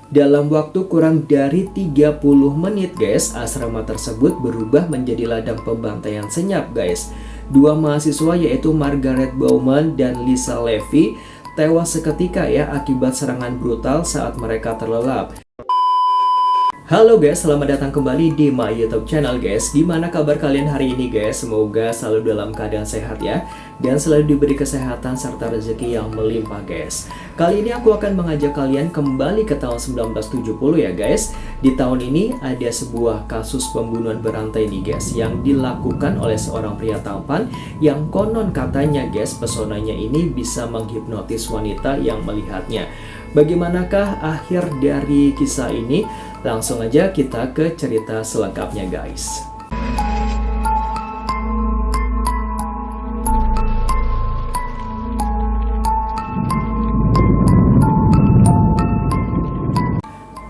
Dalam waktu kurang dari 30 menit guys, asrama tersebut berubah menjadi ladang pembantaian senyap guys. Dua mahasiswa yaitu Margaret Bowman dan Lisa Levy tewas seketika ya akibat serangan brutal saat mereka terlelap. Halo guys, selamat datang kembali di my YouTube channel guys. Gimana kabar kalian hari ini guys? Semoga selalu dalam keadaan sehat ya, dan selalu diberi kesehatan serta rezeki yang melimpah guys. Kali ini aku akan mengajak kalian kembali ke tahun 1970 ya guys. Di tahun ini ada sebuah kasus pembunuhan berantai nih guys, yang dilakukan oleh seorang pria tampan yang konon katanya guys, pesonanya ini bisa menghipnotis wanita yang melihatnya. Bagaimanakah akhir dari kisah ini? Langsung aja kita ke cerita selengkapnya guys.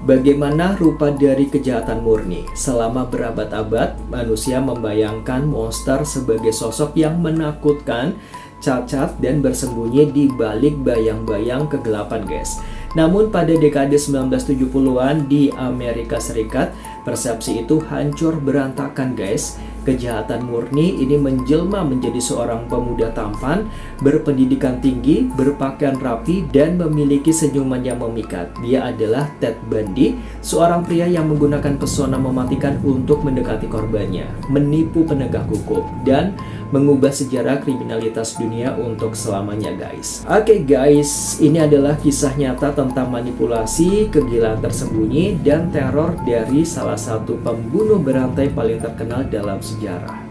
Bagaimana rupa dari kejahatan murni? Selama berabad-abad, manusia membayangkan monster sebagai sosok yang menakutkan, cacat, dan bersembunyi di balik bayang-bayang kegelapan guys. Namun pada dekade 1970-an di Amerika Serikat, persepsi itu hancur berantakan guys. Kejahatan murni ini menjelma menjadi seorang pemuda tampan, berpendidikan tinggi, berpakaian rapi, dan memiliki senyuman yang memikat. Dia adalah Ted Bundy, seorang pria yang menggunakan pesona mematikan untuk mendekati korbannya, menipu penegak hukum, dan mengubah sejarah kriminalitas dunia untuk selamanya guys. Oke guys, ini adalah kisah nyata tentang manipulasi, kegilaan tersembunyi, dan teror dari salah satu pembunuh berantai paling terkenal dalam sejarah.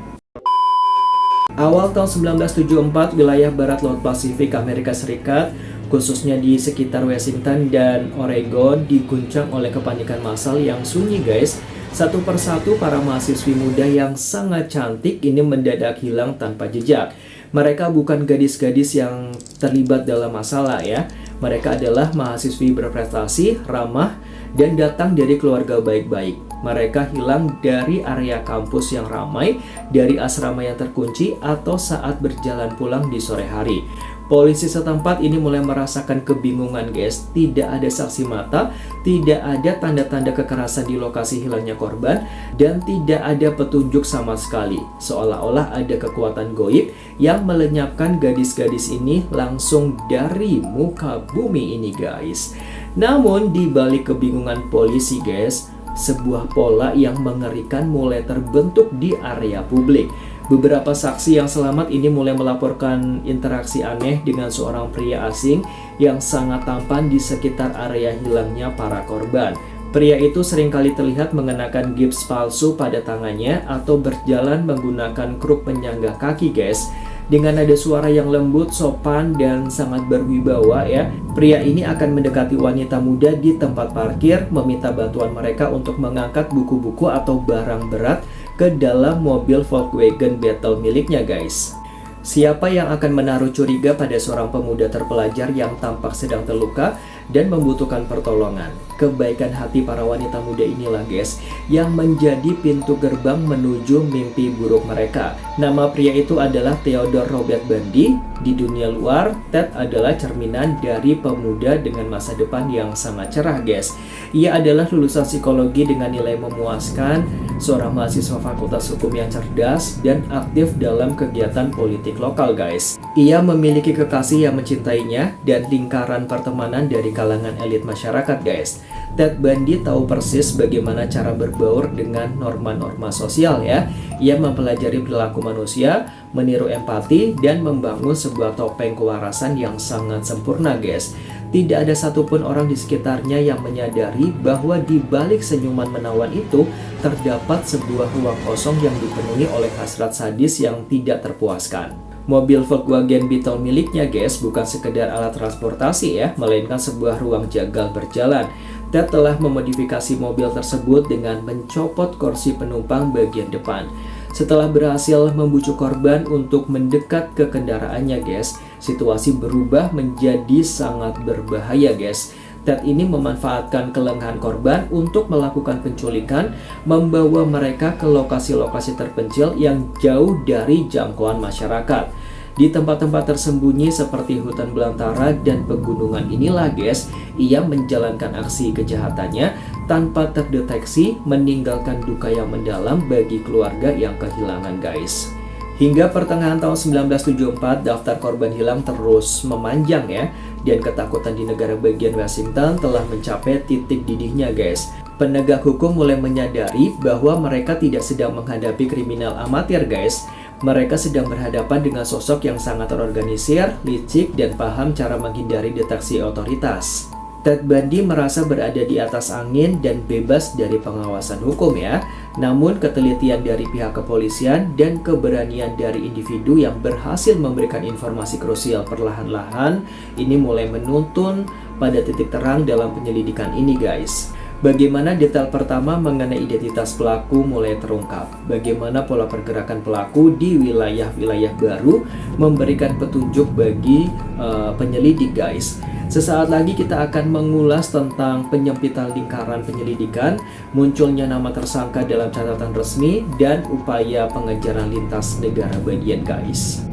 Awal tahun 1974, wilayah barat laut Pasifik Amerika Serikat, khususnya di sekitar Washington dan Oregon, diguncang oleh kepanikan massal yang sunyi guys. Satu persatu para mahasiswi muda yang sangat cantik ini mendadak hilang tanpa jejak. Mereka bukan gadis-gadis yang terlibat dalam masalah ya. Mereka adalah mahasiswi berprestasi, ramah, dan datang dari keluarga baik-baik. Mereka hilang dari area kampus yang ramai, dari asrama yang terkunci, atau saat berjalan pulang di sore hari. Polisi setempat ini mulai merasakan kebingungan guys. Tidak ada saksi mata, tidak ada tanda-tanda kekerasan di lokasi hilangnya korban, dan tidak ada petunjuk sama sekali. Seolah-olah ada kekuatan goib yang melenyapkan gadis-gadis ini langsung dari muka bumi ini guys. Namun di balik kebingungan polisi guys, sebuah pola yang mengerikan mulai terbentuk di area publik. Beberapa saksi yang selamat ini mulai melaporkan interaksi aneh dengan seorang pria asing yang sangat tampan di sekitar area hilangnya para korban. Pria itu seringkali terlihat mengenakan gips palsu pada tangannya atau berjalan menggunakan kruk penyangga kaki guys. Dengan nada suara yang lembut, sopan, dan sangat berwibawa ya, pria ini akan mendekati wanita muda di tempat parkir, meminta bantuan mereka untuk mengangkat buku-buku atau barang berat ke dalam mobil Volkswagen Beetle miliknya guys. Siapa yang akan menaruh curiga pada seorang pemuda terpelajar yang tampak sedang terluka dan membutuhkan pertolongan? Kebaikan hati para wanita muda inilah guys yang menjadi pintu gerbang menuju mimpi buruk mereka. Nama pria itu adalah Theodore Robert Bundy. Di dunia luar, Ted adalah cerminan dari pemuda dengan masa depan yang sangat cerah guys. Ia adalah lulusan psikologi dengan nilai memuaskan, seorang mahasiswa fakultas hukum yang cerdas dan aktif dalam kegiatan politik lokal guys. Ia memiliki kekasih yang mencintainya dan lingkaran pertemanan dari kalangan elit masyarakat guys. Ted Bundy tahu persis bagaimana cara berbaur dengan norma-norma sosial ya. Ia mempelajari perilaku manusia, meniru empati, dan membangun sebuah topeng kewarasan yang sangat sempurna guys. Tidak ada satupun orang di sekitarnya yang menyadari bahwa di balik senyuman menawan itu terdapat sebuah ruang kosong yang dipenuhi oleh hasrat sadis yang tidak terpuaskan. Mobil Volkswagen Beetle miliknya guys bukan sekedar alat transportasi ya, melainkan sebuah ruang jagal berjalan. Ted telah memodifikasi mobil tersebut dengan mencopot kursi penumpang bagian depan. Setelah berhasil membujuk korban untuk mendekat ke kendaraannya guys, situasi berubah menjadi sangat berbahaya guys. Ted ini memanfaatkan kelengahan korban untuk melakukan penculikan, membawa mereka ke lokasi-lokasi terpencil yang jauh dari jangkauan masyarakat. Di tempat-tempat tersembunyi seperti hutan belantara dan pegunungan inilah guys, ia menjalankan aksi kejahatannya tanpa terdeteksi, meninggalkan duka yang mendalam bagi keluarga yang kehilangan guys. Hingga pertengahan tahun 1974, daftar korban hilang terus memanjang ya, dan ketakutan di negara bagian Washington telah mencapai titik didihnya guys. Penegak hukum mulai menyadari bahwa mereka tidak sedang menghadapi kriminal amatir guys. Mereka sedang berhadapan dengan sosok yang sangat terorganisir, licik, dan paham cara menghindari deteksi otoritas. Ted Bundy merasa berada di atas angin dan bebas dari pengawasan hukum ya. Namun ketelitian dari pihak kepolisian dan keberanian dari individu yang berhasil memberikan informasi krusial perlahan-lahan ini mulai menuntun pada titik terang dalam penyelidikan ini guys. Bagaimana detail pertama mengenai identitas pelaku mulai terungkap. Bagaimana pola pergerakan pelaku di wilayah-wilayah baru memberikan petunjuk bagi penyelidik guys. Sesaat lagi kita akan mengulas tentang penyempitan lingkaran penyelidikan, munculnya nama tersangka dalam catatan resmi, dan upaya pengejaran lintas negara bagian guys.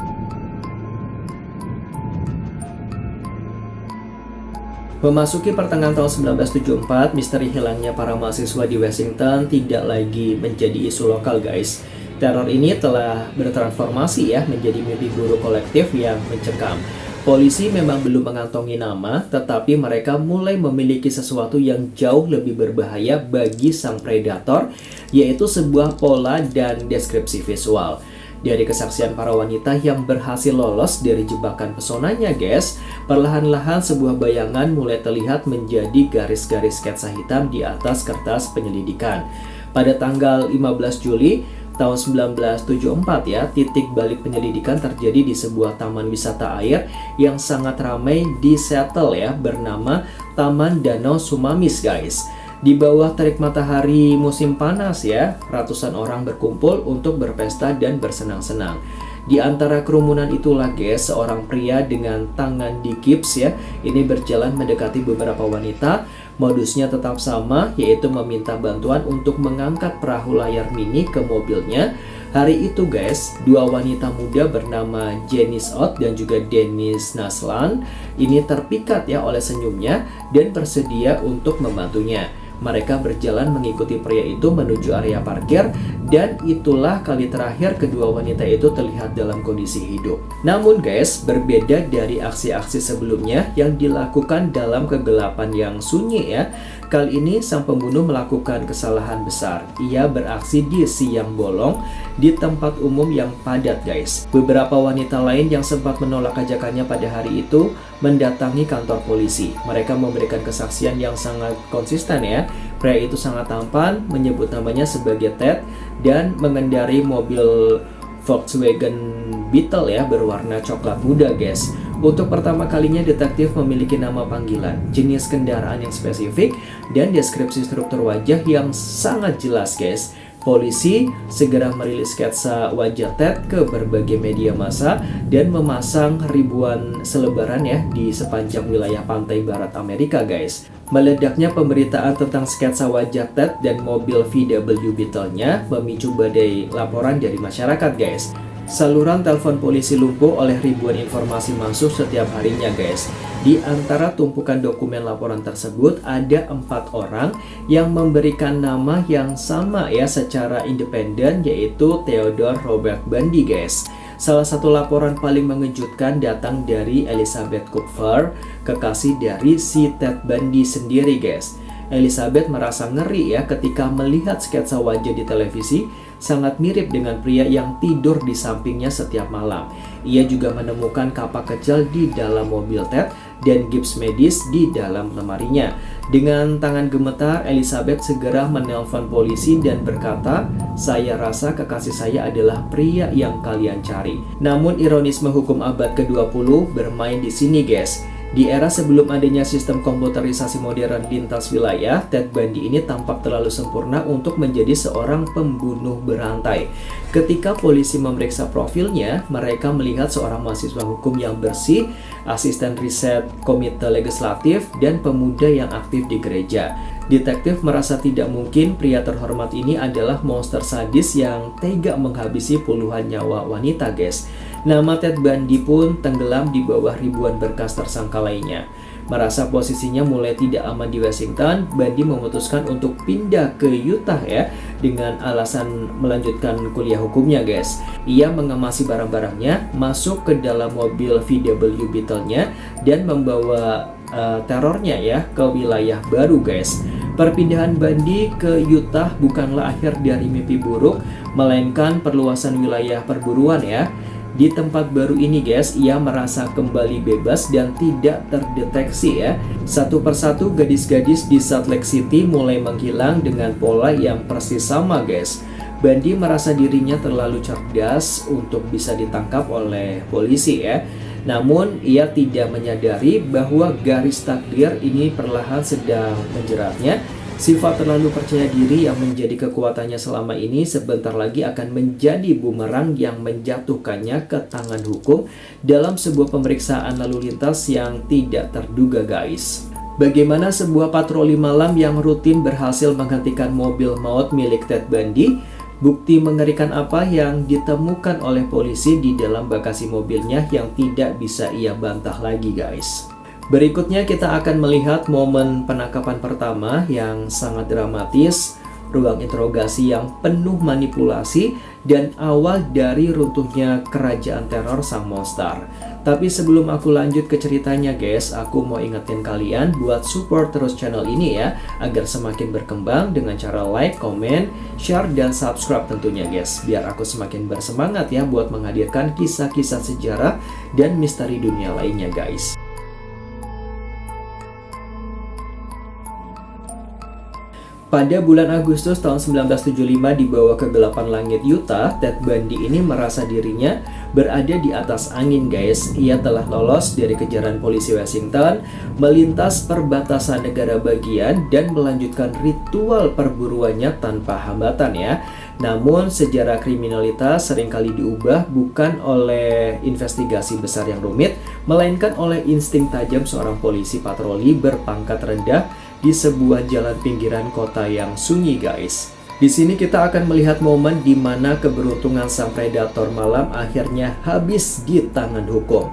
Memasuki pertengahan tahun 1974, misteri hilangnya para mahasiswa di Washington tidak lagi menjadi isu lokal guys. Teror ini telah bertransformasi ya menjadi mimpi buruk kolektif yang mencekam. Polisi memang belum mengantongi nama, tetapi mereka mulai memiliki sesuatu yang jauh lebih berbahaya bagi sang predator, yaitu sebuah pola dan deskripsi visual. Dari kesaksian para wanita yang berhasil lolos dari jebakan pesonanya guys, perlahan-lahan sebuah bayangan mulai terlihat menjadi garis-garis sketsa hitam di atas kertas penyelidikan. Pada tanggal 15 Juli tahun 1974 ya, titik balik penyelidikan terjadi di sebuah taman wisata air yang sangat ramai di Seattle ya, bernama Taman Danau Sumamis guys. Di bawah terik matahari musim panas ya, ratusan orang berkumpul untuk berpesta dan bersenang-senang. Di antara kerumunan itulah guys, seorang pria dengan tangan digips ya, ini berjalan mendekati beberapa wanita. Modusnya tetap sama, yaitu meminta bantuan untuk mengangkat perahu layar mini ke mobilnya. Hari itu guys, dua wanita muda bernama Janice Ott dan juga Dennis Naslan ini terpikat ya oleh senyumnya dan bersedia untuk membantunya. Mereka berjalan mengikuti pria itu menuju area parkir, dan itulah kali terakhir kedua wanita itu terlihat dalam kondisi hidup. Namun guys, berbeda dari aksi-aksi sebelumnya yang dilakukan dalam kegelapan yang sunyi ya, kali ini sang pembunuh melakukan kesalahan besar. Ia beraksi di siang bolong di tempat umum yang padat guys. Beberapa wanita lain yang sempat menolak ajakannya pada hari itu mendatangi kantor polisi. Mereka memberikan kesaksian yang sangat konsisten ya. Pria itu sangat tampan, menyebut namanya sebagai Ted, dan mengendarai mobil Volkswagen Beetle ya, berwarna coklat muda guys. Untuk pertama kalinya detektif memiliki nama panggilan, jenis kendaraan yang spesifik, dan deskripsi struktur wajah yang sangat jelas guys. Polisi segera merilis sketsa wajah Ted ke berbagai media massa dan memasang ribuan selebaran ya di sepanjang wilayah pantai barat Amerika guys. Meledaknya pemberitaan tentang sketsa wajah Ted dan mobil VW Beetle-nya memicu badai laporan dari masyarakat guys. Saluran telepon polisi lumpuh oleh ribuan informasi masuk setiap harinya guys. Di antara tumpukan dokumen laporan tersebut ada 4 orang yang memberikan nama yang sama ya secara independen, yaitu Theodore Robert Bundy guys. Salah satu laporan paling mengejutkan datang dari Elizabeth Kupfer, kekasih dari si Ted Bundy sendiri guys. Elizabeth merasa ngeri ya ketika melihat sketsa wajah di televisi sangat mirip dengan pria yang tidur di sampingnya setiap malam. Ia juga menemukan kapak kecil di dalam mobil Ted dan gips medis di dalam lemarinya. Dengan tangan gemetar, Elizabeth segera menelpon polisi dan berkata, "Saya rasa kekasih saya adalah pria yang kalian cari." Namun ironisme hukum abad ke-20 bermain di sini guys. Di era sebelum adanya sistem komputerisasi modern lintas wilayah, Ted Bundy ini tampak terlalu sempurna untuk menjadi seorang pembunuh berantai. Ketika polisi memeriksa profilnya, mereka melihat seorang mahasiswa hukum yang bersih, asisten riset komite legislatif, dan pemuda yang aktif di gereja. Detektif merasa tidak mungkin pria terhormat ini adalah monster sadis yang tega menghabisi puluhan nyawa wanita guys. Nama Ted Bundy pun tenggelam di bawah ribuan berkas tersangka lainnya. Merasa posisinya mulai tidak aman di Washington, Bundy memutuskan untuk pindah ke Utah ya, dengan alasan melanjutkan kuliah hukumnya guys. Ia mengemasi barang-barangnya, masuk ke dalam mobil VW Beetle-nya, dan membawa terornya ya ke wilayah baru guys. Perpindahan Bundy ke Utah bukanlah akhir dari mimpi buruk, melainkan perluasan wilayah perburuan ya. Di tempat baru ini guys, ia merasa kembali bebas dan tidak terdeteksi ya. Satu persatu gadis-gadis di Salt Lake City mulai menghilang dengan pola yang persis sama guys. Bundy merasa dirinya terlalu cerdas untuk bisa ditangkap oleh polisi ya. Namun ia tidak menyadari bahwa garis takdir ini perlahan sedang menjeratnya. Sifat terlalu percaya diri yang menjadi kekuatannya selama ini sebentar lagi akan menjadi bumerang yang menjatuhkannya ke tangan hukum dalam sebuah pemeriksaan lalu lintas yang tidak terduga guys. Bagaimana sebuah patroli malam yang rutin berhasil menghentikan mobil maut milik Ted Bundy? Bukti mengerikan apa yang ditemukan oleh polisi di dalam bagasi mobilnya yang tidak bisa ia bantah lagi guys. Berikutnya kita akan melihat momen penangkapan pertama yang sangat dramatis, ruang interogasi yang penuh manipulasi, dan awal dari runtuhnya kerajaan teror sang monster. Tapi sebelum aku lanjut ke ceritanya guys, aku mau ingetin kalian buat support terus channel ini ya, agar semakin berkembang dengan cara like, comment, share, dan subscribe tentunya guys, biar aku semakin bersemangat ya buat menghadirkan kisah-kisah sejarah dan misteri dunia lainnya guys. Pada bulan Agustus tahun 1975 di bawah kegelapan langit Utah, Ted Bundy ini merasa dirinya berada di atas angin guys. Ia telah lolos dari kejaran polisi Washington, melintas perbatasan negara bagian, dan melanjutkan ritual perburuannya tanpa hambatan ya. Namun sejarah kriminalitas seringkali diubah bukan oleh investigasi besar yang rumit, melainkan oleh insting tajam seorang polisi patroli berpangkat rendah di sebuah jalan pinggiran kota yang sunyi guys. Di sini kita akan melihat momen di mana keberuntungan sang predator malam akhirnya habis di tangan hukum.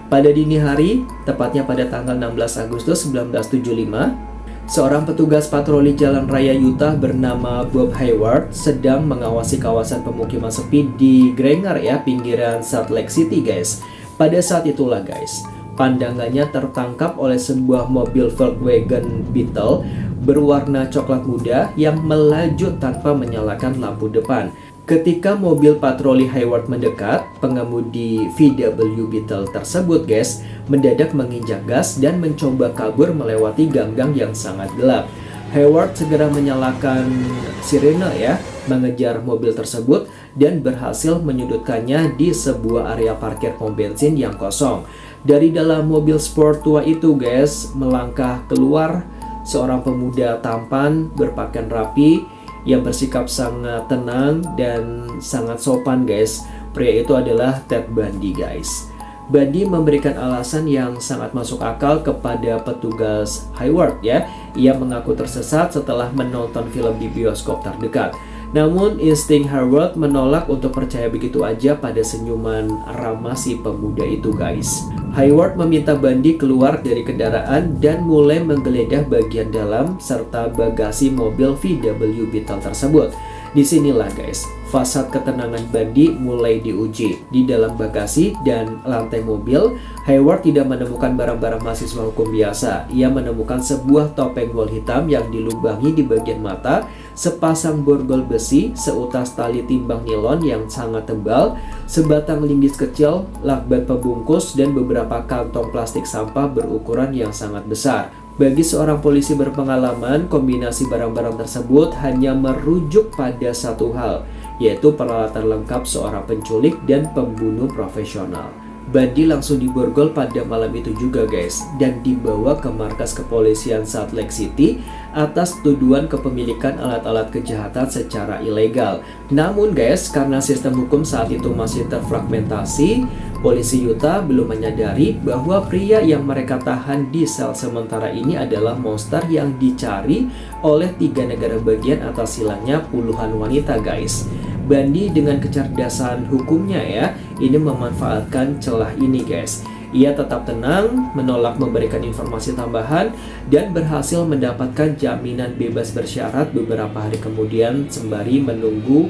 Pada dini hari, tepatnya pada tanggal 16 Agustus 1975, seorang petugas patroli jalan raya Utah bernama Bob Hayward sedang mengawasi kawasan pemukiman sepi di Granger ya, pinggiran Salt Lake City guys. Pada saat itulah guys, pandangannya tertangkap oleh sebuah mobil Volkswagen Beetle berwarna coklat muda yang melaju tanpa menyalakan lampu depan. Ketika mobil patroli Hayward mendekat, pengemudi VW Beetle tersebut guys mendadak menginjak gas dan mencoba kabur melewati gang-gang yang sangat gelap. Hayward segera menyalakan sirene ya, mengejar mobil tersebut dan berhasil menyudutkannya di sebuah area parkir pom bensin yang kosong. Dari dalam mobil sport tua itu guys, melangkah keluar seorang pemuda tampan berpakaian rapi yang bersikap sangat tenang dan sangat sopan guys. Pria itu adalah Ted Bundy guys. Bundy memberikan alasan yang sangat masuk akal kepada petugas Hayward ya. Ia mengaku tersesat setelah menonton film di bioskop terdekat. Namun insting Hayward menolak untuk percaya begitu aja pada senyuman ramah si pemuda itu guys. Hayward meminta Bundy keluar dari kendaraan dan mulai menggeledah bagian dalam serta bagasi mobil VW Beetle tersebut. Disinilah guys, fasad ketenangan Bundy mulai diuji. Di dalam bagasi dan lantai mobil, Hayward tidak menemukan barang-barang mahasiswa hukum biasa. Ia menemukan sebuah topeng wol hitam yang dilubangi di bagian mata, sepasang borgol besi, seutas tali timbang nilon yang sangat tebal, sebatang linggis kecil, lakban pembungkus, dan beberapa kantong plastik sampah berukuran yang sangat besar. Bagi seorang polisi berpengalaman, kombinasi barang-barang tersebut hanya merujuk pada satu hal, yaitu peralatan lengkap seorang penculik dan pembunuh profesional. Bundy langsung diborgol pada malam itu juga guys, dan dibawa ke markas kepolisian Salt Lake City atas tuduhan kepemilikan alat-alat kejahatan secara ilegal. Namun guys, karena sistem hukum saat itu masih terfragmentasi, polisi Utah belum menyadari bahwa pria yang mereka tahan di sel sementara ini adalah monster yang dicari oleh 3 negara bagian atas hilangnya puluhan wanita guys. Bundy dengan kecerdasan hukumnya ya, ini memanfaatkan celah ini guys. Ia tetap tenang, menolak memberikan informasi tambahan, dan berhasil mendapatkan jaminan bebas bersyarat beberapa hari kemudian sembari menunggu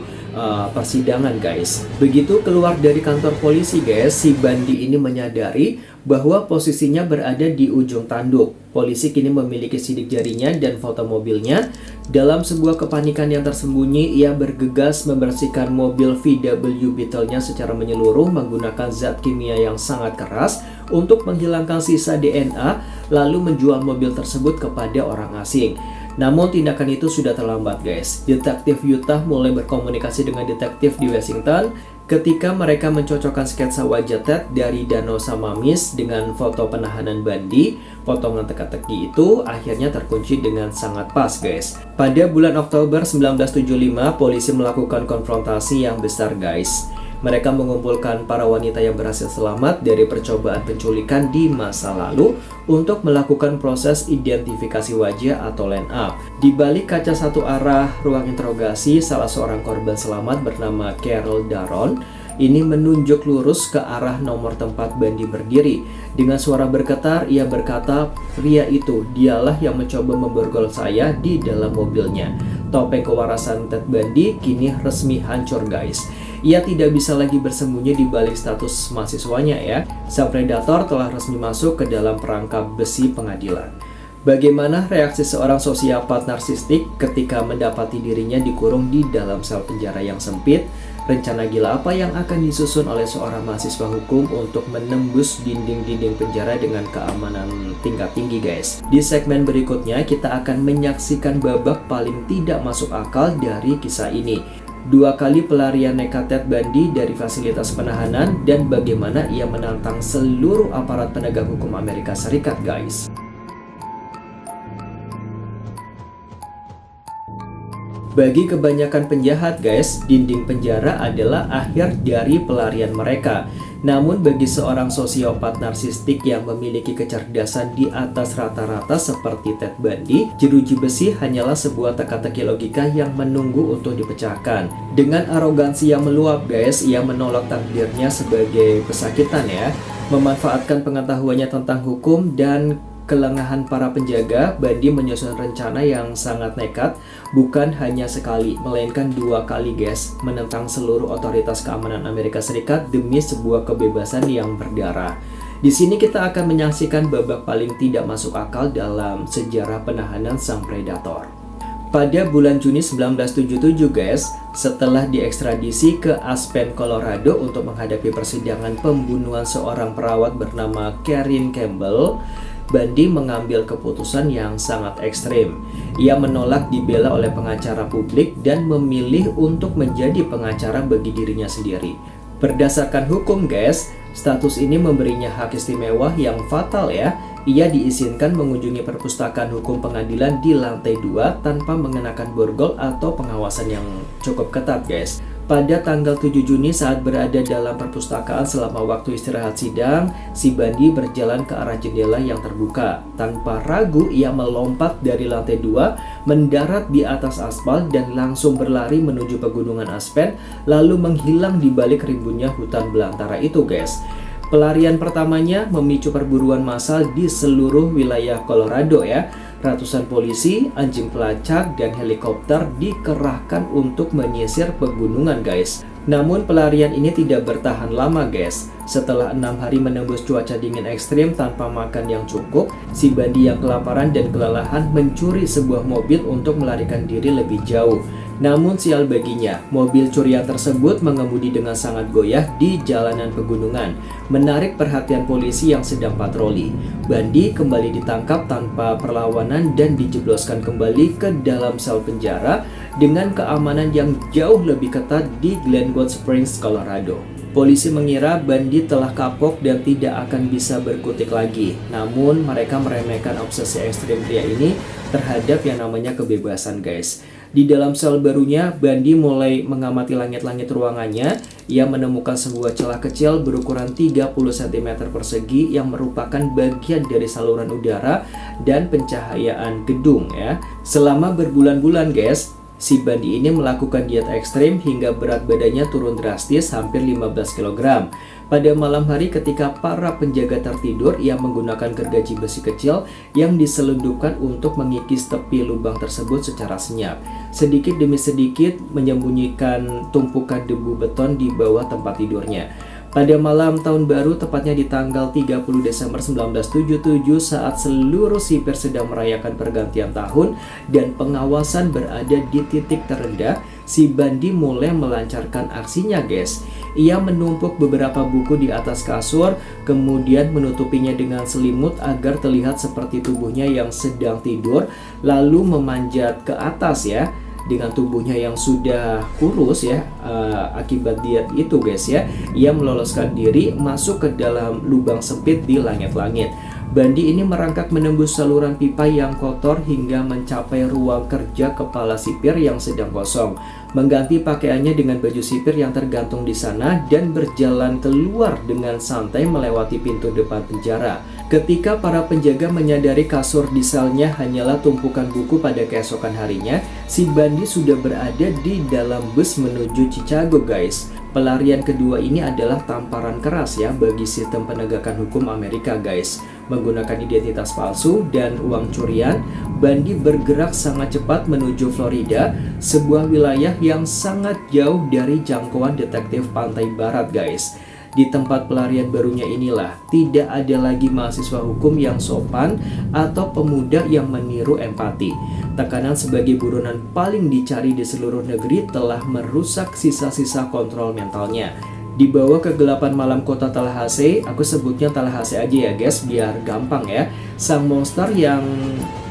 persidangan guys. Begitu keluar dari kantor polisi guys, si Bundy ini menyadari bahwa posisinya berada di ujung tanduk. Polisi kini memiliki sidik jarinya dan foto mobilnya. Dalam sebuah kepanikan yang tersembunyi, ia bergegas membersihkan mobil VW Beetle-nya secara menyeluruh menggunakan zat kimia yang sangat keras untuk menghilangkan sisa DNA, lalu menjual mobil tersebut kepada orang asing. Namun tindakan itu sudah terlambat guys. Detektif Utah mulai berkomunikasi dengan detektif di Washington ketika mereka mencocokkan sketsa wajah Ted dari Danau Samamis dengan foto penahanan Bundy. Potongan teka-teki itu akhirnya terkunci dengan sangat pas guys. Pada bulan Oktober 1975, polisi melakukan konfrontasi yang besar guys. Mereka mengumpulkan para wanita yang berhasil selamat dari percobaan penculikan di masa lalu untuk melakukan proses identifikasi wajah atau line up. Di balik kaca satu arah ruang interogasi, salah seorang korban selamat bernama Carol Daron ini menunjuk lurus ke arah nomor tempat Bundy berdiri. Dengan suara bergetar, ia berkata, "Pria itu, dialah yang mencoba memborgol saya di dalam mobilnya." Topeng kewarasan Ted Bundy kini resmi hancur guys. Ia tidak bisa lagi bersembunyi di balik status mahasiswanya ya. Sang predator telah resmi masuk ke dalam perangkap besi pengadilan. Bagaimana reaksi seorang sosiopat narsistik ketika mendapati dirinya dikurung di dalam sel penjara yang sempit? Rencana gila apa yang akan disusun oleh seorang mahasiswa hukum untuk menembus dinding-dinding penjara dengan keamanan tingkat tinggi guys? Di segmen berikutnya kita akan menyaksikan babak paling tidak masuk akal dari kisah ini. 2 kali pelarian nekat Ted Bundy dari fasilitas penahanan dan bagaimana ia menantang seluruh aparat penegak hukum Amerika Serikat guys. Bagi kebanyakan penjahat guys, dinding penjara adalah akhir dari pelarian mereka. Namun bagi seorang sosiopat narsistik yang memiliki kecerdasan di atas rata-rata seperti Ted Bundy, jeruji besi hanyalah sebuah teka-teki logika yang menunggu untuk dipecahkan. Dengan arogansi yang meluap guys, ia menolak takdirnya sebagai pesakitan ya. Memanfaatkan pengetahuannya tentang hukum dan kelengahan para penjaga, Bundy menyusun rencana yang sangat nekat, bukan hanya sekali, melainkan 2 kali guys, menentang seluruh otoritas keamanan Amerika Serikat demi sebuah kebebasan yang berdarah. Di sini kita akan menyaksikan babak paling tidak masuk akal dalam sejarah penahanan sang predator. Pada bulan Juni 1977 guys, setelah diekstradisi ke Aspen, Colorado untuk menghadapi persidangan pembunuhan seorang perawat bernama Karen Campbell, Bundy mengambil keputusan yang sangat ekstrim. Ia menolak dibela oleh pengacara publik dan memilih untuk menjadi pengacara bagi dirinya sendiri. Berdasarkan hukum guys, status ini memberinya hak istimewa yang fatal ya. Ia diizinkan mengunjungi perpustakaan hukum pengadilan di lantai 2 tanpa mengenakan borgol atau pengawasan yang cukup ketat guys. Pada tanggal 7 Juni saat berada dalam perpustakaan selama waktu istirahat sidang, si Bundy berjalan ke arah jendela yang terbuka. Tanpa ragu ia melompat dari lantai 2, mendarat di atas aspal dan langsung berlari menuju pegunungan Aspen, lalu menghilang di balik rimbunnya hutan belantara itu guys. Pelarian pertamanya memicu perburuan massal di seluruh wilayah Colorado ya. Ratusan polisi, anjing pelacak, dan helikopter dikerahkan untuk menyisir pegunungan guys. Namun pelarian ini tidak bertahan lama guys. Setelah 6 hari menembus cuaca dingin ekstrim tanpa makan yang cukup, si Bundy yang kelaparan dan kelelahan mencuri sebuah mobil untuk melarikan diri lebih jauh. Namun sial baginya, mobil curian tersebut mengemudi dengan sangat goyah di jalanan pegunungan, menarik perhatian polisi yang sedang patroli. Bundy kembali ditangkap tanpa perlawanan dan dijebloskan kembali ke dalam sel penjara dengan keamanan yang jauh lebih ketat di Glenwood Springs, Colorado. Polisi mengira Bundy telah kapok dan tidak akan bisa berkutik lagi. Namun mereka meremehkan obsesi ekstrim pria ini terhadap yang namanya kebebasan guys. Di dalam sel barunya, Bundy mulai mengamati langit-langit ruangannya. Ia menemukan sebuah celah kecil berukuran 30 cm persegi yang merupakan bagian dari saluran udara dan pencahayaan gedung ya. Selama berbulan-bulan guys, Si Bandi ini melakukan diet ekstrim hingga berat badannya turun drastis hampir 15 kg. Pada malam hari ketika para penjaga tertidur, ia menggunakan gergaji besi kecil yang diselundupkan untuk mengikis tepi lubang tersebut secara senyap. Sedikit demi sedikit menyembunyikan tumpukan debu beton di bawah tempat tidurnya. Pada malam tahun baru, tepatnya di tanggal 30 Desember 1977 saat seluruh sipir sedang merayakan pergantian tahun dan pengawasan berada di titik terendah, si Bandi mulai melancarkan aksinya guys. Ia menumpuk beberapa buku di atas kasur, kemudian menutupinya dengan selimut agar terlihat seperti tubuhnya yang sedang tidur, lalu memanjat ke atas ya. Dengan tubuhnya yang sudah kurus ya, akibat diet itu guys ya, ia meloloskan diri masuk ke dalam lubang sempit di langit-langit. Bandi ini merangkak menembus saluran pipa yang kotor hingga mencapai ruang kerja kepala sipir yang sedang kosong, mengganti pakaiannya dengan baju sipir yang tergantung di sana dan berjalan keluar dengan santai melewati pintu depan penjara. Ketika para penjaga menyadari kasur di selnya hanyalah tumpukan buku pada keesokan harinya, si Bandi sudah berada di dalam bus menuju Chicago guys. Pelarian kedua ini adalah tamparan keras ya bagi sistem penegakan hukum Amerika guys. Menggunakan identitas palsu dan uang curian, Bandi bergerak sangat cepat menuju Florida, sebuah wilayah yang sangat jauh dari jangkauan detektif pantai barat guys. Di tempat pelarian barunya inilah tidak ada lagi mahasiswa hukum yang sopan atau pemuda yang meniru empati. Tekanan sebagai buronan paling dicari di seluruh negeri telah merusak sisa-sisa kontrol mentalnya. Dibawa ke kegelapan malam kota Tallahassee, aku sebutnya Tallahassee aja ya guys biar gampang ya. Sang monster yang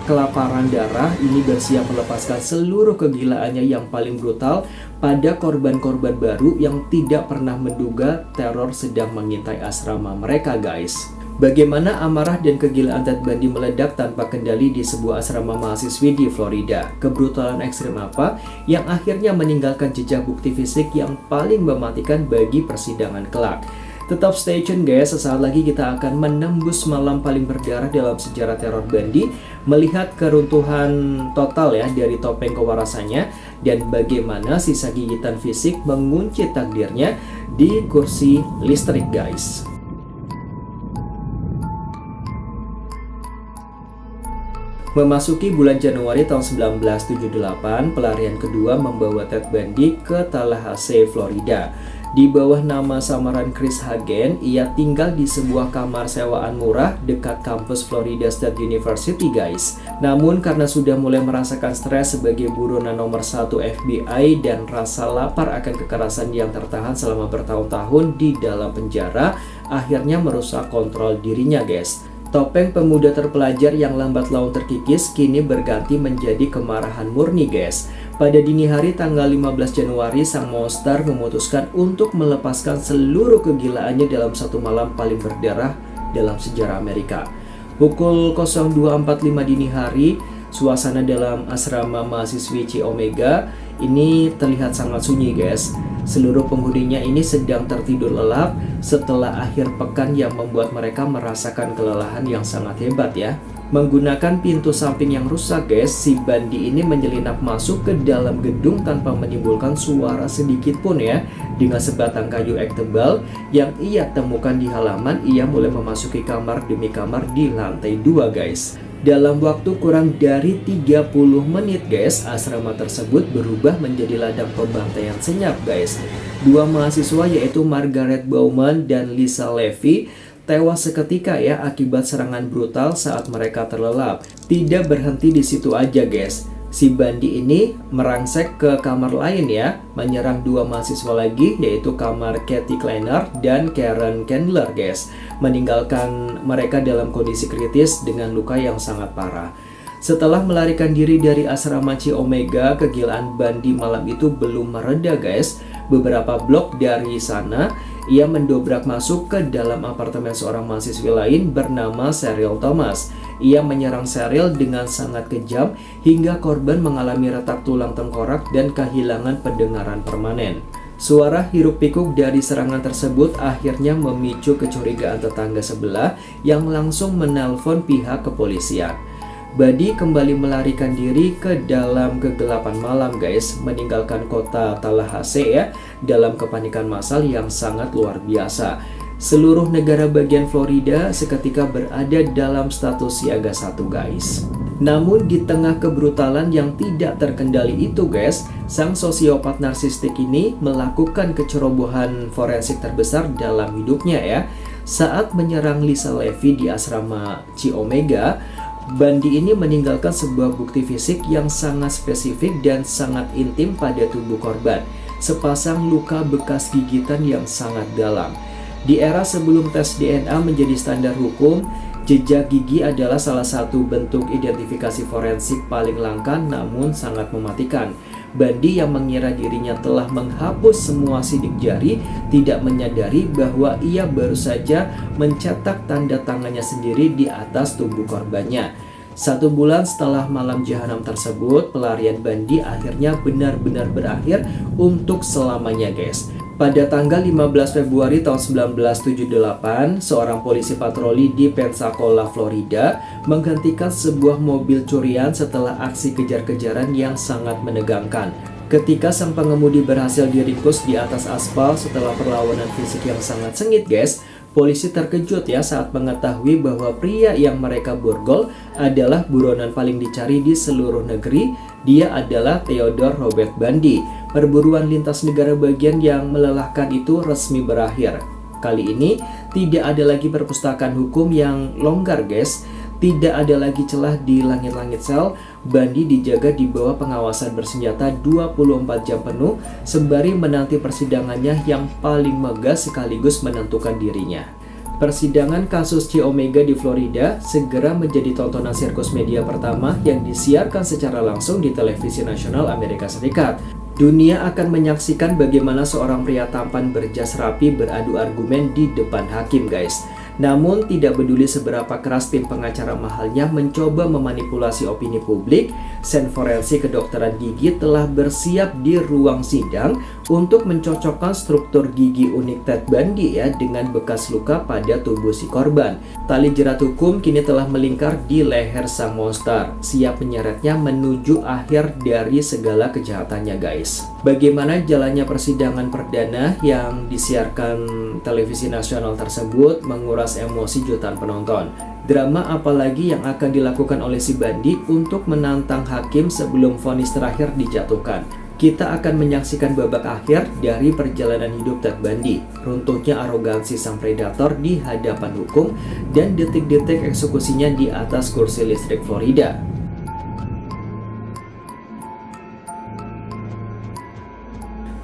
kelaparan darah ini bersiap melepaskan seluruh kegilaannya yang paling brutal pada korban-korban baru yang tidak pernah menduga teror sedang mengintai asrama mereka guys. Bagaimana amarah dan kegilaan Ted Bundy meledak tanpa kendali di sebuah asrama mahasiswi di Florida? Kebrutalan ekstrim apa yang akhirnya meninggalkan jejak bukti fisik yang paling mematikan bagi persidangan kelak? Tetap stay tune guys, sesaat lagi kita akan menembus malam paling berdarah dalam sejarah teror Bundy, melihat keruntuhan total ya dari topeng kewarasannya dan bagaimana sisa gigitan fisik mengunci takdirnya di kursi listrik guys. Memasuki bulan Januari tahun 1978, pelarian kedua membawa Ted Bundy ke Tallahassee, Florida. Di bawah nama samaran Chris Hagen, ia tinggal di sebuah kamar sewaan murah dekat kampus Florida State University guys. Namun karena sudah mulai merasakan stres sebagai buronan nomor 1 FBI dan rasa lapar akan kekerasan yang tertahan selama bertahun-tahun di dalam penjara, akhirnya merusak kontrol dirinya guys. Topeng pemuda terpelajar yang lambat laun terkikis kini berganti menjadi kemarahan murni guys. Pada dini hari tanggal 15 Januari, sang monster memutuskan untuk melepaskan seluruh kegilaannya dalam satu malam paling berdarah dalam sejarah Amerika. Pukul 02.45 dini hari, suasana dalam asrama mahasiswi Chi Omega ini terlihat sangat sunyi guys. Seluruh penghuninya ini sedang tertidur lelap setelah akhir pekan yang membuat mereka merasakan kelelahan yang sangat hebat ya. Menggunakan pintu samping yang rusak guys, si Bundy ini menyelinap masuk ke dalam gedung tanpa menimbulkan suara sedikit pun ya. Dengan sebatang kayu ek tebal yang ia temukan di halaman, ia mulai memasuki kamar demi kamar di lantai 2 guys. Dalam waktu kurang dari 30 menit guys, asrama tersebut berubah menjadi ladang pembantaian senyap guys. Dua mahasiswa yaitu Margaret Bowman dan Lisa Levy tewas seketika ya akibat serangan brutal saat mereka terlelap. Tidak berhenti di situ aja guys. Si Bundy ini merangsek ke kamar lain ya, menyerang dua mahasiswa lagi yaitu kamar Kathy Kleiner dan Karen Candler guys, meninggalkan mereka dalam kondisi kritis dengan luka yang sangat parah. Setelah melarikan diri dari asrama Chi Omega, kegilaan Bundy malam itu belum mereda guys. Beberapa blok dari sana, ia mendobrak masuk ke dalam apartemen seorang mahasiswi lain bernama Cheryl Thomas. Ia menyerang Cheryl dengan sangat kejam hingga korban mengalami retak tulang tengkorak dan kehilangan pendengaran permanen. Suara hiruk-pikuk dari serangan tersebut akhirnya memicu kecurigaan tetangga sebelah yang langsung menelpon pihak kepolisian. Bundy kembali melarikan diri ke dalam kegelapan malam guys, meninggalkan kota Tallahassee ya, dalam kepanikan massal yang sangat luar biasa. Seluruh negara bagian Florida seketika berada dalam status siaga 1 guys. Namun di tengah kebrutalan yang tidak terkendali itu guys, sang sosiopat narsistik ini melakukan kecerobohan forensik terbesar dalam hidupnya ya. Saat menyerang Lisa Levy di asrama Chi Omega, Bundy ini meninggalkan sebuah bukti fisik yang sangat spesifik dan sangat intim pada tubuh korban. Sepasang luka bekas gigitan yang sangat dalam. Di era sebelum tes DNA menjadi standar hukum, jejak gigi adalah salah satu bentuk identifikasi forensik paling langka namun sangat mematikan. Bundy yang mengira dirinya telah menghapus semua sidik jari tidak menyadari bahwa ia baru saja mencetak tanda tangannya sendiri di atas tubuh korbannya. 1 bulan setelah malam jahanam tersebut, pelarian Bundy akhirnya benar-benar berakhir untuk selamanya guys. Pada tanggal 15 Februari tahun 1978, seorang polisi patroli di Pensacola, Florida, menghentikan sebuah mobil curian setelah aksi kejar-kejaran yang sangat menegangkan. Ketika sang pengemudi berhasil diringkus di atas aspal setelah perlawanan fisik yang sangat sengit guys, polisi terkejut ya saat mengetahui bahwa pria yang mereka borgol adalah buronan paling dicari di seluruh negeri. Dia adalah Theodore Robert Bundy. Perburuan lintas negara bagian yang melelahkan itu resmi berakhir. Kali ini tidak ada lagi perpustakaan hukum yang longgar guys. Tidak ada lagi celah di langit-langit sel. Bundy dijaga di bawah pengawasan bersenjata 24 jam penuh sembari menanti persidangannya yang paling megah sekaligus menentukan dirinya. Persidangan kasus Chi Omega di Florida segera menjadi tontonan sirkus media pertama yang disiarkan secara langsung di televisi nasional Amerika Serikat. Dunia akan menyaksikan bagaimana seorang pria tampan berjas rapi beradu argumen di depan hakim guys. Namun tidak peduli seberapa keras tim pengacara mahalnya mencoba memanipulasi opini publik, Sen Forensik Kedokteran Gigi telah bersiap di ruang sidang untuk mencocokkan struktur gigi unik Ted Bundy ya dengan bekas luka pada tubuh si korban. Tali jerat hukum kini telah melingkar di leher sang monster, siap menyeretnya menuju akhir dari segala kejahatannya guys. Bagaimana jalannya persidangan perdana yang disiarkan televisi nasional tersebut menguras emosi jutaan penonton. Drama apalagi yang akan dilakukan oleh si Bundy untuk menantang hakim sebelum vonis terakhir dijatuhkan. Kita akan menyaksikan babak akhir dari perjalanan hidup Ted Bundy, runtuhnya arogansi sang predator di hadapan hukum, dan detik-detik eksekusinya di atas kursi listrik Florida.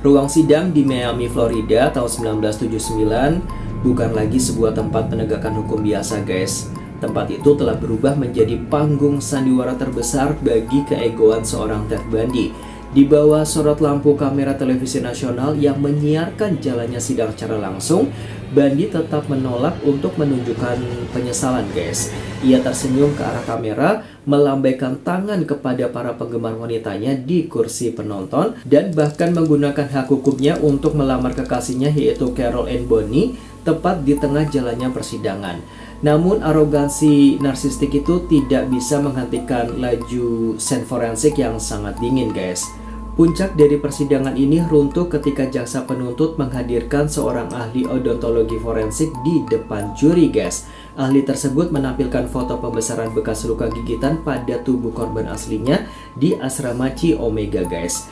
Ruang sidang di Miami, Florida tahun 1979 bukan lagi sebuah tempat penegakan hukum biasa guys. Tempat itu telah berubah menjadi panggung sandiwara terbesar bagi keegoan seorang Ted Bundy. Di bawah sorot lampu kamera televisi nasional yang menyiarkan jalannya sidang secara langsung, Bundy tetap menolak untuk menunjukkan penyesalan guys. Ia tersenyum ke arah kamera, melambaikan tangan kepada para penggemar wanitanya di kursi penonton, dan bahkan menggunakan hak hukumnya untuk melamar kekasihnya yaitu Carol Ann Bonny tepat di tengah jalannya persidangan. Namun arogansi narsistik itu tidak bisa menghentikan laju sen forensik yang sangat dingin guys. Puncak dari persidangan ini runtuh ketika jaksa penuntut menghadirkan seorang ahli odontologi forensik di depan juri guys. Ahli tersebut menampilkan foto pembesaran bekas luka gigitan pada tubuh korban aslinya di asrama Chi Omega guys.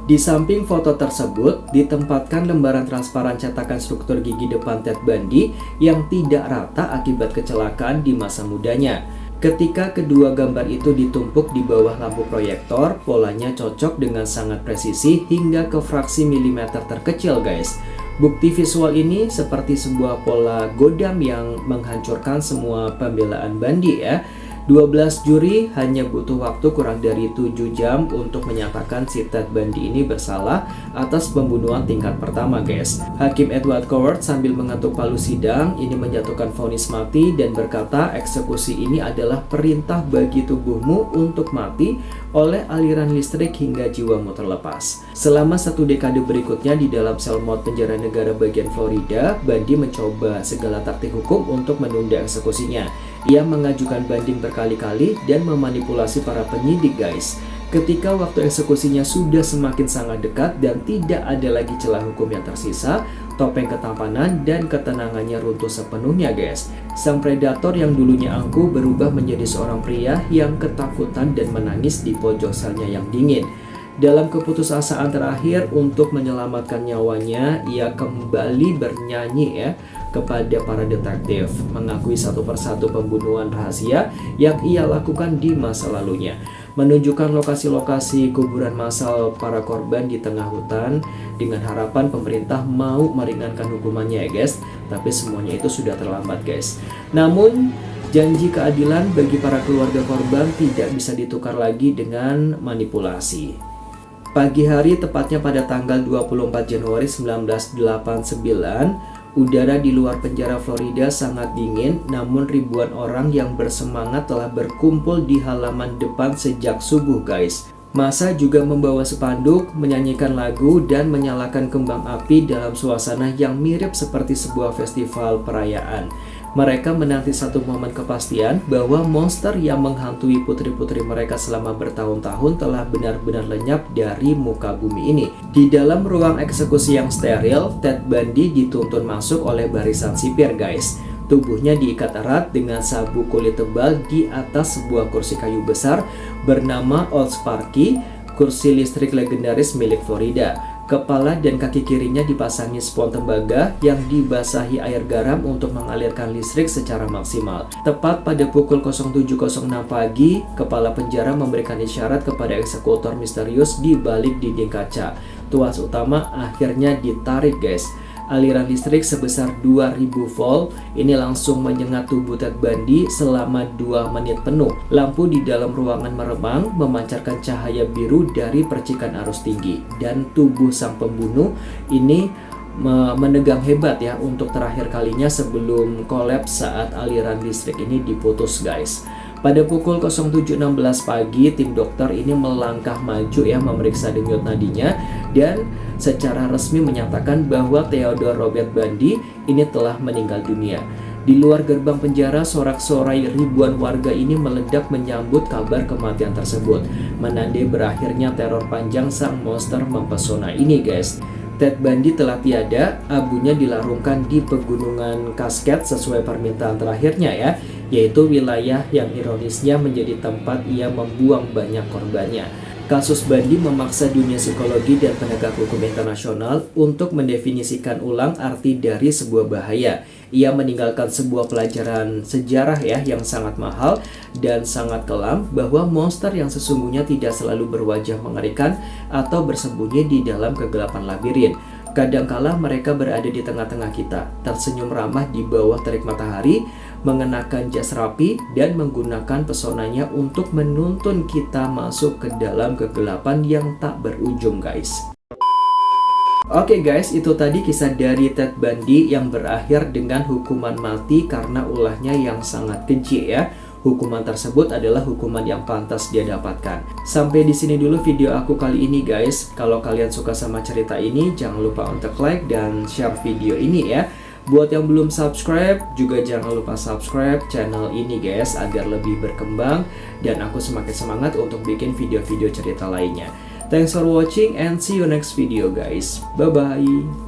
Di samping foto tersebut ditempatkan lembaran transparan cetakan struktur gigi depan Ted Bundy yang tidak rata akibat kecelakaan di masa mudanya. Ketika kedua gambar itu ditumpuk di bawah lampu proyektor, polanya cocok dengan sangat presisi hingga ke fraksi milimeter terkecil guys. Bukti visual ini seperti sebuah pola godam yang menghancurkan semua pembelaan Bundy ya. 12 juri hanya butuh waktu kurang dari 7 jam untuk menyatakan si Ted Bundy ini bersalah atas pembunuhan tingkat pertama guys. Hakim Edward Cowart sambil mengetuk palu sidang ini menjatuhkan vonis mati dan berkata eksekusi ini adalah perintah bagi tubuhmu untuk mati oleh aliran listrik hingga jiwamu terlepas. Selama 1 dekade berikutnya di dalam sel maut penjara negara bagian Florida, Bundy mencoba segala taktik hukum untuk menunda eksekusinya. Ia mengajukan banding berkali-kali dan memanipulasi para penyidik guys. Ketika waktu eksekusinya sudah semakin sangat dekat dan tidak ada lagi celah hukum yang tersisa, topeng ketampanan dan ketenangannya runtuh sepenuhnya guys. Sang predator yang dulunya angkuh berubah menjadi seorang pria yang ketakutan dan menangis di pojok selnya yang dingin. Dalam keputusasaan terakhir untuk menyelamatkan nyawanya, ia kembali bernyanyi ya kepada para detektif, mengakui satu persatu pembunuhan rahasia yang ia lakukan di masa lalunya, menunjukkan lokasi-lokasi kuburan massal para korban di tengah hutan dengan harapan pemerintah mau meringankan hukumannya ya guys. Tapi semuanya itu sudah terlambat guys. Namun janji keadilan bagi para keluarga korban tidak bisa ditukar lagi dengan manipulasi. Pagi hari tepatnya pada tanggal 24 Januari 1989, udara di luar penjara Florida sangat dingin, namun ribuan orang yang bersemangat telah berkumpul di halaman depan sejak subuh guys. Massa juga membawa spanduk, menyanyikan lagu, dan menyalakan kembang api dalam suasana yang mirip seperti sebuah festival perayaan. Mereka menanti satu momen kepastian bahwa monster yang menghantui putri-putri mereka selama bertahun-tahun telah benar-benar lenyap dari muka bumi ini. Di dalam ruang eksekusi yang steril, Ted Bundy dituntun masuk oleh barisan sipir guys. Tubuhnya diikat erat dengan sabuk kulit tebal di atas sebuah kursi kayu besar bernama Old Sparky, kursi listrik legendaris milik Florida. Kepala dan kaki kirinya dipasangi spons tembaga yang dibasahi air garam untuk mengalirkan listrik secara maksimal. Tepat pada pukul 07.06 pagi, kepala penjara memberikan isyarat kepada eksekutor misterius di balik dinding kaca. Tuas utama akhirnya ditarik guys. Aliran listrik sebesar 2000 volt ini langsung menyengat tubuh Ted Bundy selama 2 menit penuh. Lampu di dalam ruangan meremang memancarkan cahaya biru dari percikan arus tinggi, dan tubuh sang pembunuh ini menegang hebat ya untuk terakhir kalinya sebelum kolaps saat aliran listrik ini diputus guys. Pada pukul 07.16 pagi, tim dokter ini melangkah maju ya memeriksa denyut nadinya dan secara resmi menyatakan bahwa Theodore Robert Bundy ini telah meninggal dunia. Di luar gerbang penjara, sorak-sorai ribuan warga ini meledak menyambut kabar kematian tersebut, menandai berakhirnya teror panjang sang monster mempesona ini guys. Ted Bundy telah tiada, abunya dilarungkan di pegunungan Cascade sesuai permintaan terakhirnya ya, yaitu wilayah yang ironisnya menjadi tempat ia membuang banyak korbannya. Kasus Bundy memaksa dunia psikologi dan penegak hukum internasional untuk mendefinisikan ulang arti dari sebuah bahaya. Ia meninggalkan sebuah pelajaran sejarah ya yang sangat mahal dan sangat kelam, bahwa monster yang sesungguhnya tidak selalu berwajah mengerikan atau bersembunyi di dalam kegelapan labirin. Kadangkala mereka berada di tengah-tengah kita, tersenyum ramah di bawah terik matahari, mengenakan jas rapi, dan menggunakan pesonanya untuk menuntun kita masuk ke dalam kegelapan yang tak berujung guys. Oke guys, itu tadi kisah dari Ted Bundy yang berakhir dengan hukuman mati karena ulahnya yang sangat keji ya. Hukuman tersebut adalah hukuman yang pantas dia dapatkan. Sampai di sini dulu video aku kali ini guys. Kalau kalian suka sama cerita ini, jangan lupa untuk like dan share video ini ya. Buat yang belum subscribe, juga jangan lupa subscribe channel ini guys, agar lebih berkembang dan aku semakin semangat untuk bikin video-video cerita lainnya. Thanks for watching and see you next video guys. Bye bye.